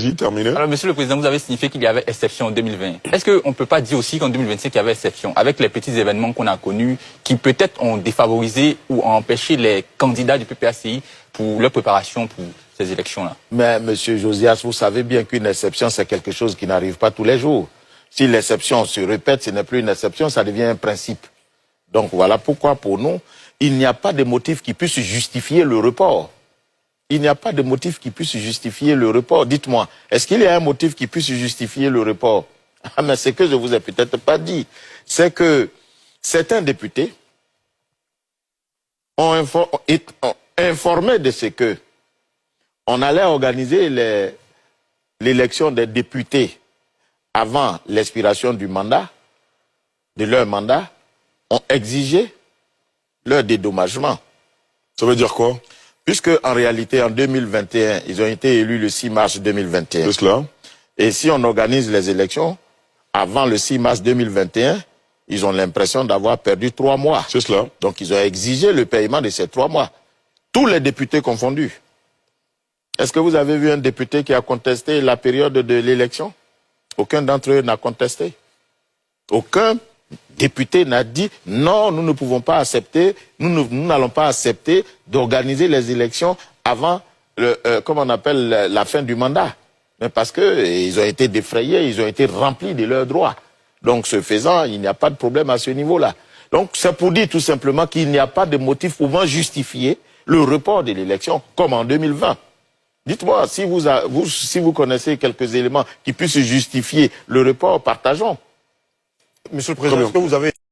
Allez-y, terminez. Alors, Monsieur le Président, vous avez signifié qu'il y avait exception en 2020. Est-ce qu'on ne peut pas dire aussi qu'en 2025, il y avait exception, avec les petits événements qu'on a connus, qui peut-être ont défavorisé ou ont empêché les candidats du PPACI pour leur préparation pour ces élections-là? Mais, Monsieur Josias, vous savez bien qu'une exception, c'est quelque chose qui n'arrive pas tous les jours. Si l'exception se répète, ce n'est plus une exception, ça devient un principe. Donc voilà pourquoi, pour nous, il n'y a pas de motif qui puisse justifier le report. Il n'y a pas de motif qui puisse justifier le report. Dites-moi, est-ce qu'il y a un motif qui puisse justifier le report? Ah, mais c'est que je vous ai peut-être pas dit. C'est que certains députés ont informé de ce que on allait organiser l'élection des députés avant l'expiration du mandat, de leur mandat, ont exigé leur dédommagement. Ça veut dire quoi? Puisque, en réalité, en 2021, ils ont été élus le 6 mars 2021. C'est cela. Et si on organise les élections avant le 6 mars 2021, ils ont l'impression d'avoir perdu 3 mois. C'est cela. Donc, ils ont exigé le paiement de ces 3 mois. Tous les députés confondus. Est-ce que vous avez vu un député qui a contesté la période de l'élection? Aucun d'entre eux n'a contesté. Aucun député n'a dit non, nous ne pouvons pas accepter, nous n'allons pas accepter d'organiser les élections avant comment on appelle la fin du mandat. Mais parce que ils ont été défrayés, ils ont été remplis de leurs droits. Donc ce faisant, il n'y a pas de problème à ce niveau-là. Donc c'est pour dire tout simplement qu'il n'y a pas de motif pouvant justifier le report de l'élection comme en 2020. Dites-moi, si vous connaissez quelques éléments qui puissent justifier le report, partageons. Monsieur le Président, est-ce que vous avez